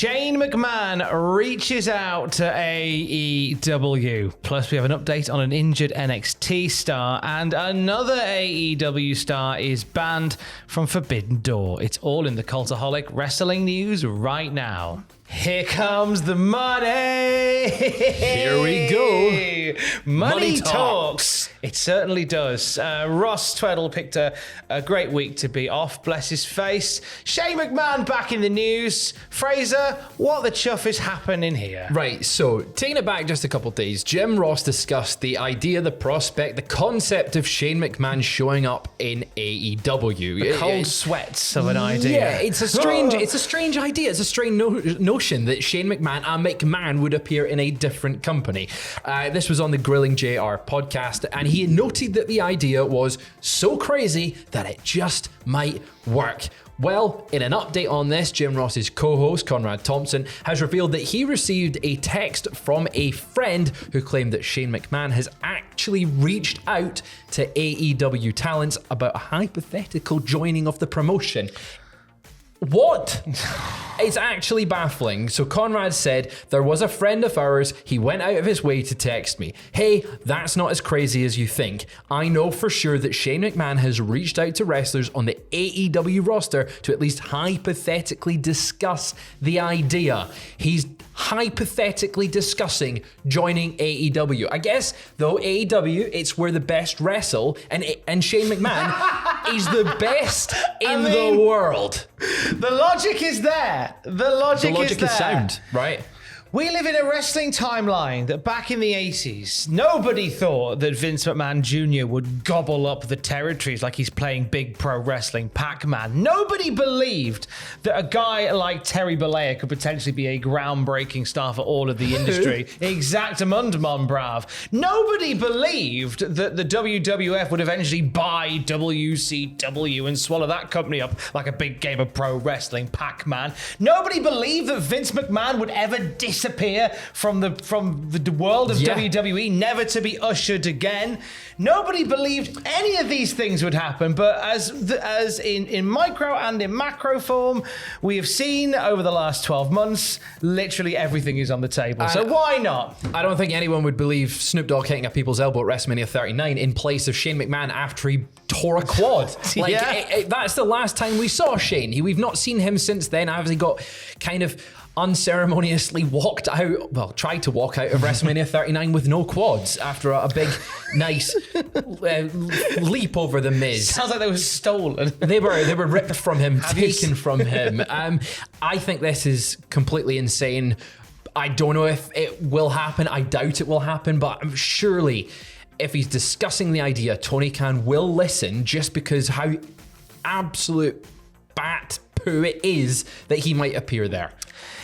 Shane McMahon reaches out to AEW. Plus, we have an update on an injured NXT star, and another AEW star is banned from Forbidden Door. It's all in the Cultaholic Wrestling news right now. Here comes the money. Here we go. Money talks. It certainly does. Ross Tweddle picked a great week to be off, bless his face. Shane McMahon back in the news. Fraser, what the chuff is happening here? Right, so taking it back just a couple of days, Jim Ross discussed the idea, the prospect, the concept of Shane McMahon showing up in AEW. The cold sweats of an idea. Yeah, it's a strange idea. It's a strange notion that Shane McMahon and McMahon would appear in a different company. This was on the Grilling JR podcast, and he noted that the idea was so crazy that it just might work. Well, in an update on this, Jim Ross's co-host, Conrad Thompson, has revealed that he received a text from a friend who claimed that Shane McMahon has actually reached out to AEW talents about a hypothetical joining of the promotion. What? It's actually baffling. So Conrad said, there was a friend of ours, he went out of his way to text me. Hey, that's not as crazy as you think. I know for sure that Shane McMahon has reached out to wrestlers on the AEW roster to at least hypothetically discuss the idea. He's hypothetically discussing joining AEW. I guess, though, AEW, it's where the best wrestle, and Shane McMahon is the best in the world. The logic is there. The logic is sound, right? We live in a wrestling timeline that back in the 80s, nobody thought that Vince McMahon Jr. would gobble up the territories like he's playing big pro wrestling Pac-Man. Nobody believed that a guy like Terry Bollea could potentially be a groundbreaking star for all of the industry. Exactamundamon, brav. Nobody believed that the WWF would eventually buy WCW and swallow that company up like a big game of pro wrestling Pac-Man. Nobody believed that Vince McMahon would ever disappear from the world of WWE, never to be ushered again. Nobody believed any of these things would happen, but as in micro and in macro form, we have seen over the last 12 months, literally everything is on the table. So why not? I don't think anyone would believe Snoop Dogg hitting a people's elbow at WrestleMania 39 in place of Shane McMahon after he tore a quad. That's the last time we saw Shane. We've not seen him since then. Obviously got kind of unceremoniously tried to walk out of WrestleMania 39 with no quads after a big, nice leap over the Miz. Sounds like they were stolen. They were ripped from him, taken from him. I think this is completely insane. I don't know if it will happen. I doubt it will happen, but surely if he's discussing the idea, Tony Khan will listen just because how absolute bat poo it is that he might appear there.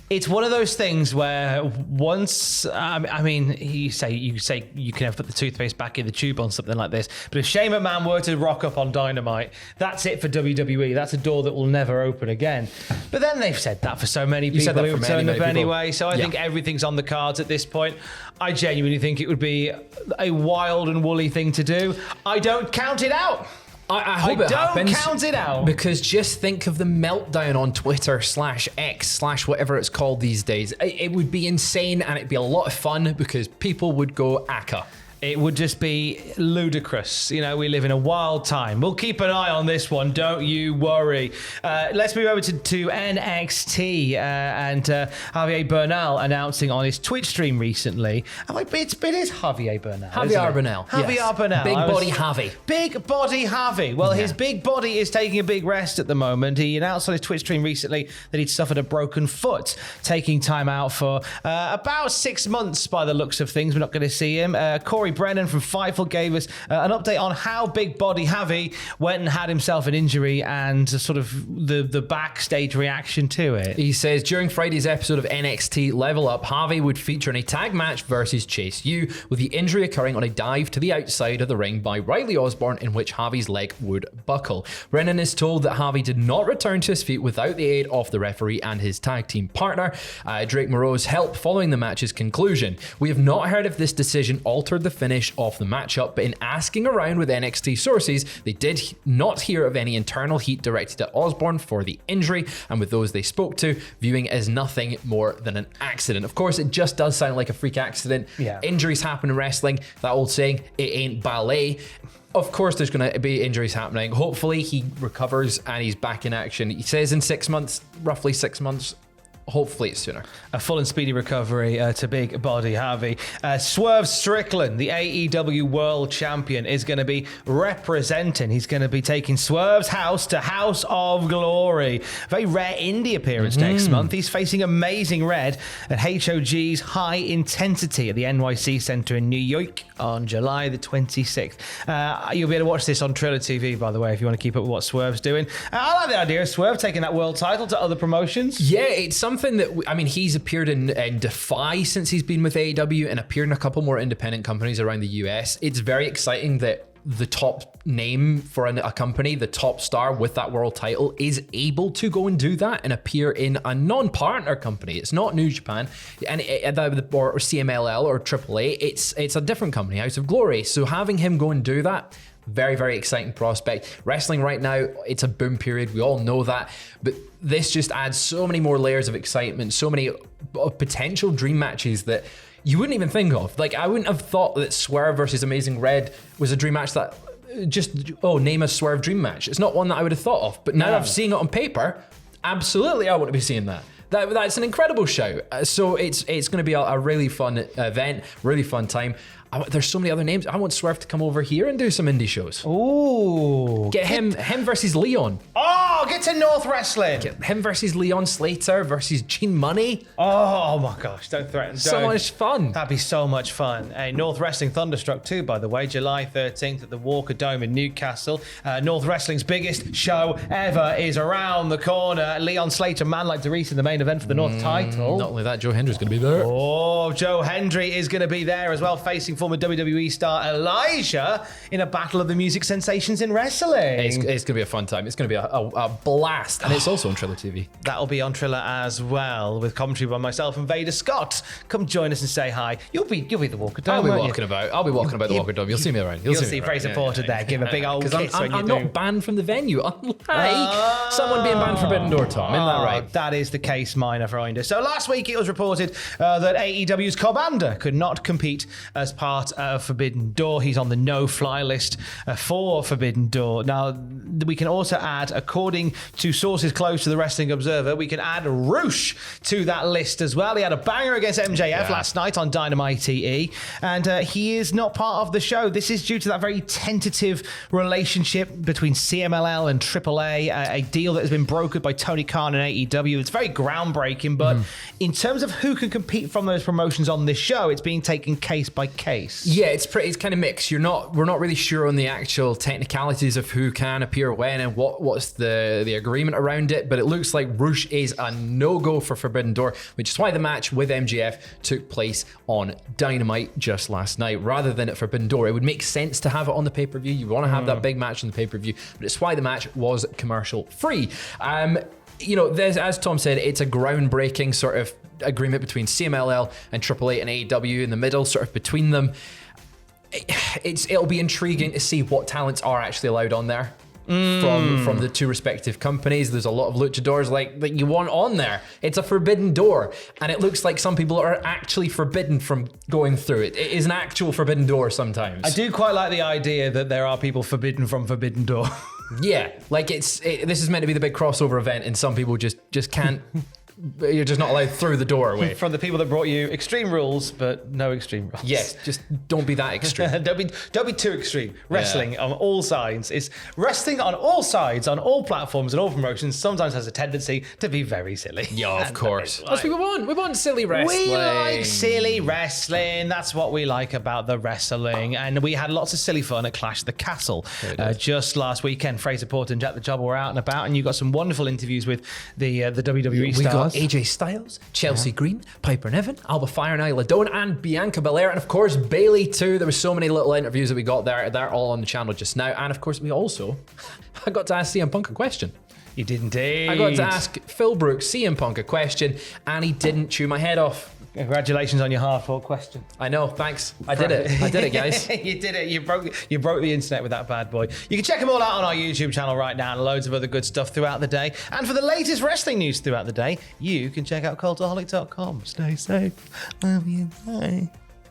It's one of those things where once, I mean, you say you can never put the toothpaste back in the tube on something like this, but if Shane McMahon were to rock up on Dynamite, that's it for WWE. That's a door that will never open again. But then they've said that for so many people who've turned up anyway, so I think everything's on the cards at this point. I genuinely think it would be a wild and woolly thing to do. I don't count it out. I hope it happens. Don't count it out. Because just think of the meltdown on Twitter /X/ whatever it's called these days. It would be insane and it'd be a lot of fun because people would go ACA. It would just be ludicrous. You know, we live in a wild time. We'll keep an eye on this one. Don't you worry. Let's move over to NXT and Javier Bernal announcing on his Twitch stream recently. It is Javier Bernal. Javier Bernal. Javier Bernal. Big body Javi. Big body Javi. Well, his big body is taking a big rest at the moment. He announced on his Twitch stream recently that he'd suffered a broken foot, taking time out for about 6 months by the looks of things. We're not going to see him. Corey Brennan from Fightful gave us an update on how Big Body Javi went and had himself an injury and sort of the backstage reaction to it. He says, during Friday's episode of NXT Level Up, Javi would feature in a tag match versus Chase U, with the injury occurring on a dive to the outside of the ring by Riley Osborne, in which Javi's leg would buckle. Brennan is told that Javi did not return to his feet without the aid of the referee and his tag team partner, Drake Moreau's help following the match's conclusion. We have not heard if this decision altered the finish of the matchup, but in asking around with NXT sources, they did not hear of any internal heat directed at Osborne for the injury, and with those they spoke to, viewing as nothing more than an accident. Of course, it just does sound like a freak accident. Yeah. Injuries happen in wrestling. That old saying, it ain't ballet. Of course, there's going to be injuries happening. Hopefully, he recovers and he's back in action. He says in 6 months, roughly 6 months. Hopefully it's sooner. A full and speedy recovery to Big Body Harvey. Swerve Strickland, the AEW World Champion, is going to be representing. He's going to be taking Swerve's house to House of Glory. Very rare indie appearance next month. He's facing Amazing Red at HOG's High Intensity at the NYC Center in New York on July the 26th. You'll be able to watch this on Triller TV, by the way, if you want to keep up with what Swerve's doing. I like the idea of Swerve taking that world title to other promotions. Yeah, it's something that, he's appeared in Defy since he's been with AEW and appeared in a couple more independent companies around the US. It's very exciting that the top name for a company, the top star with that world title, is able to go and do that and appear in a non-partner company. It's not New Japan and or CMLL or AAA. It's a different company, House of Glory. So having him go and do that, very, very exciting prospect. Wrestling right now, it's a boom period. We all know that. But this just adds so many more layers of excitement, so many potential dream matches that you wouldn't even think of. Like, I wouldn't have thought that Swerve versus Amazing Red was a dream match that name a Swerve dream match. It's not one that I would have thought of. But now I've seen it on paper, absolutely I want to be seeing that. That's an incredible show. So it's going to be a really fun event, really fun time. There's so many other names. I want Swerve to come over here and do some indie shows. Ooh. Get him versus Leon. Oh, get to North Wrestling. Get him versus Leon Slater versus Gene Money. Oh my gosh, don't threaten. So much fun. That'd be so much fun. North Wrestling Thunderstruck too, by the way, July 13th at the Walker Dome in Newcastle. North Wrestling's biggest show ever is around the corner. Leon Slater, man like Doris in the main event for the North title. Not only that, Joe Hendry's going to be there. Oh, Joe Hendry is going to be there as well, facing former WWE star Elijah in a battle of the music sensations in wrestling. It's going to be a fun time. It's going to be a blast. And it's also on Triller TV. That'll be on Triller as well, with commentary by myself and Vader Scott. Come join us and say hi. You'll be the Walker Dome. I'll be walking about the Walker Dome. You'll see me around. You'll see very supported there. Give a big old kiss when you I'm do. not banned from the venue, unlike someone being banned from Forbidden Door, Tom. Isn't that right? That is the case, minor finder. So last week it was reported that AEW's Cobander could not compete as part of Forbidden Door. He's on the no-fly list for Forbidden Door. Now, we can also add, according to sources close to the Wrestling Observer, we can add Roosh to that list as well. He had a banger against MJF last night on Dynamite EE, and he is not part of the show. This is due to that very tentative relationship between CMLL and AAA, a deal that has been brokered by Tony Khan and AEW. It's very groundbreaking, but in terms of who can compete from those promotions on this show, it's being taken case by case. Yeah, it's kind of mixed. We're not really sure on the actual technicalities of who can appear when and what's the agreement around it, but it looks like Roosh is a no-go for Forbidden Door, which is why the match with MJF took place on Dynamite just last night rather than at Forbidden Door. It would make sense to have it on the pay-per-view. You want to have that big match on the pay-per-view, but it's why the match was commercial free. As Tom said, it's a groundbreaking sort of agreement between CMLL and AAA and AEW in the middle, sort of between them. It'll be intriguing to see what talents are actually allowed on there from the two respective companies. There's a lot of luchadors that you want on there. It's a Forbidden Door, and it looks like some people are actually forbidden from going through it. It is an actual Forbidden Door sometimes. I do quite like the idea that there are people forbidden from Forbidden Door. Yeah, this is meant to be the big crossover event, and some people just can't. You're just not allowed through the doorway. From the people that brought you Extreme Rules, but no Extreme Rules. Yes, just don't be that extreme. don't be too extreme. Wrestling on all sides is wrestling on all sides, on all platforms and all promotions. Sometimes has a tendency to be very silly. Yeah, of course. That's what we want. We want silly wrestling. We like silly wrestling. That's what we like about the wrestling. And we had lots of silly fun at Clash of the Castle just last weekend. Fraser Porter and Jack the Jobber were out and about, and you got some wonderful interviews with the WWE stars. AJ Styles, Chelsea Green, Piper Niven, Alba Fire and Isla Dawn, and Bianca Belair, and of course Bayley too. There were so many little interviews that we got there. They're all on the channel just now. And of course I got to ask CM Punk a question. You did indeed. I got to ask Phil Brooks, CM Punk, a question, and he didn't chew my head off. Congratulations on your hard-fought question. I know, thanks. I did it, guys. You did it. You broke the internet with that bad boy. You can check them all out on our YouTube channel right now and loads of other good stuff throughout the day. And for the latest wrestling news throughout the day, you can check out Cultaholic.com. Stay safe. Love you. Bye.